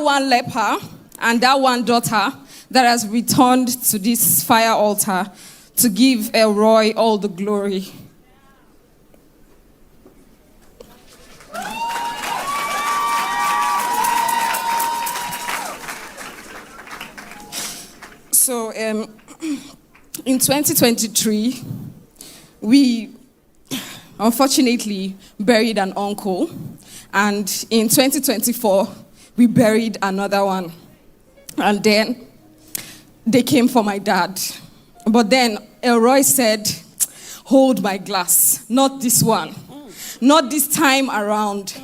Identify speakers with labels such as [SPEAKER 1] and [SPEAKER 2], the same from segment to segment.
[SPEAKER 1] one leper and that one daughter that has returned to this fire altar to give Elroi all the glory. So in 2023, we unfortunately buried an uncle, and in 2024, we buried another one. And then they came for my dad. But then Elroi said, hold my glass, not this one, not this time around.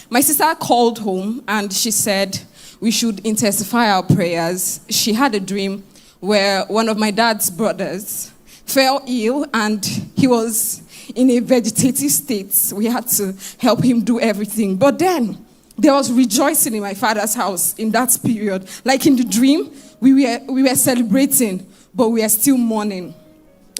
[SPEAKER 1] My sister called home and she said we should intensify our prayers. She had a dream where one of my dad's brothers fell ill and he was in a vegetative state. We had to help him do everything. But then there was rejoicing in my father's house in that period. Like in the dream, we were celebrating, but we are still mourning.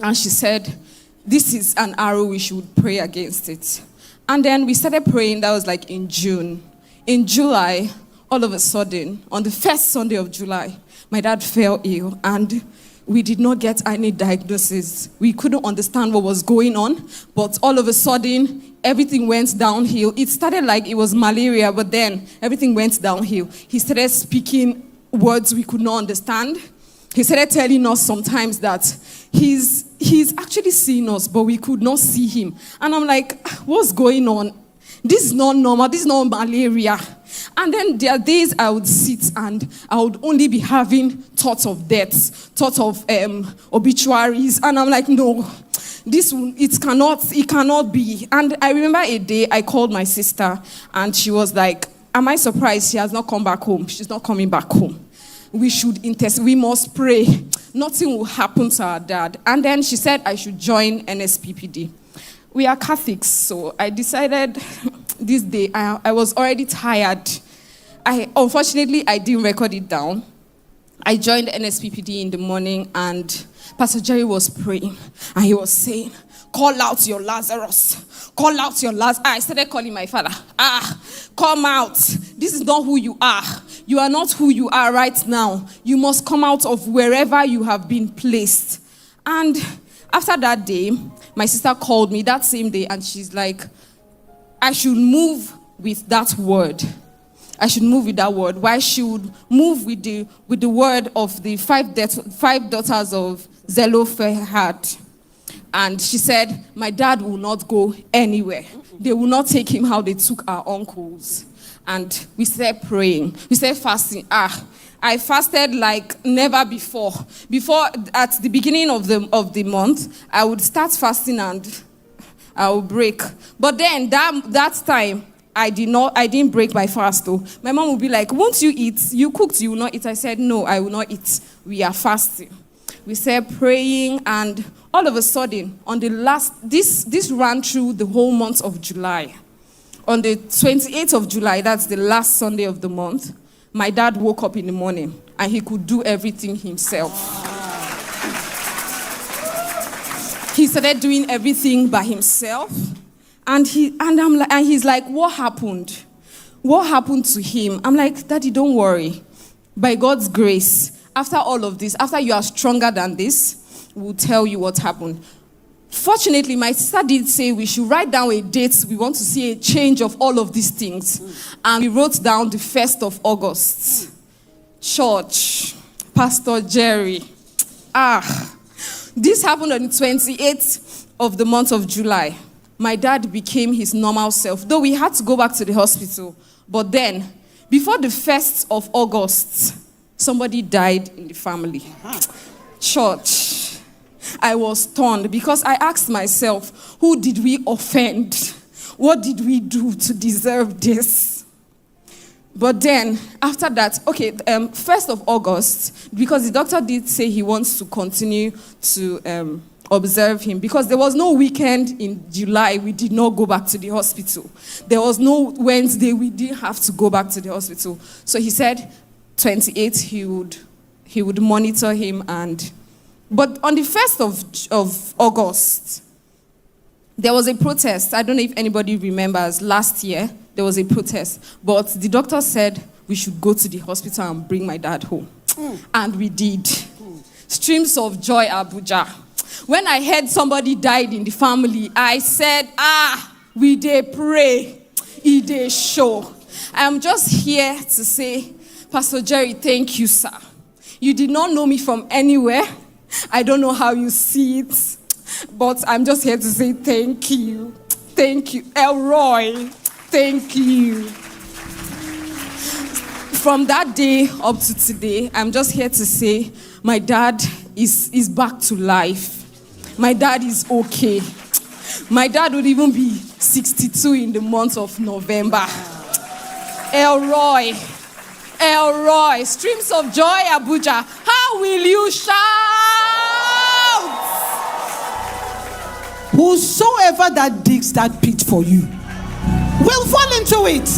[SPEAKER 1] And she said, this is an arrow, we should pray against it. And then we started praying. That was like in June. In July, all of a sudden, on the first Sunday of July, my dad fell ill and we did not get any diagnosis. We couldn't understand what was going on, but all of a sudden, everything went downhill. It started like it was malaria, but then everything went downhill. He started speaking words we could not understand. He started telling us sometimes that he's actually seeing us, but we could not see him. And I'm like, what's going on? This is not normal. This is not malaria. And then there are days I would sit and I would only be having thoughts of deaths, thoughts of obituaries. And I'm like, no, it cannot be. And I remember a day I called my sister and she was like, am I surprised she has not come back home? She's not coming back home. We must pray. Nothing will happen to our dad. And then she said I should join Nsppd. We are Catholics, so I decided this day, I was already tired. Unfortunately, I didn't record it down. I joined Nsppd in the morning and Pastor Jerry was praying and he was saying, call out your Lazarus. Call out your Lazarus. I started calling my father. Come out. This is not who you are. You are not who you are right now. You must come out of wherever you have been placed. And after that day, my sister called me that same day and she's like, I should move with that word. I should move with that word. Why should move with the word of the five daughters of Zelophehad. And she said, my dad will not go anywhere. They will not take him how they took our uncles. And we started praying. We started fasting. I fasted like never before. Before, at the beginning of the month, I would start fasting and I would break. But then that time, I didn't break my fast though. My mom would be like, won't you eat? You cooked, you will not eat. I said, no, I will not eat. We are fasting. We started praying and all of a sudden, on the this ran through the whole month of July. On the 28th of July, that's the last Sunday of the month, my dad woke up in the morning and he could do everything himself. He started doing everything by himself. And he's like, what happened? What happened to him? I'm like, Daddy, don't worry. By God's grace, after all of this, after you are stronger than this, we'll tell you what happened. Fortunately, my sister did say we should write down a date. We want to see a change of all of these things. And we wrote down the 1st of August. Church, Pastor Jerry. This happened on the 28th of the month of July. My dad became his normal self, though we had to go back to the hospital. But then, before the 1st of August, somebody died in the family. Church, I was stunned because I asked myself, who did we offend? What did we do to deserve this? But then, after that, 1st of August, because the doctor did say he wants to continue to observe him, because there was no weekend in July we did not go back to the hospital. There was no Wednesday we didn't have to go back to the hospital. So he said 28th he would monitor him. But on the 1st of August, there was a protest. I don't know if anybody remembers, last year there was a protest. But the doctor said we should go to the hospital and bring my dad home. And we did. Streams of joy, Abuja. When I heard somebody died in the family, I said, we dey pray, dey show. I'm just here to say, Pastor Jerry, thank you, sir. You did not know me from anywhere. I don't know how you see it, but I'm just here to say thank you. Thank you. Elroi, thank you. From that day up to today, I'm just here to say my dad is back to life. My dad is okay. My dad would even be 62 in the month of November. Elroi, streams of joy, Abuja. How will you shout?
[SPEAKER 2] Whosoever that digs that pit for you will fall into it.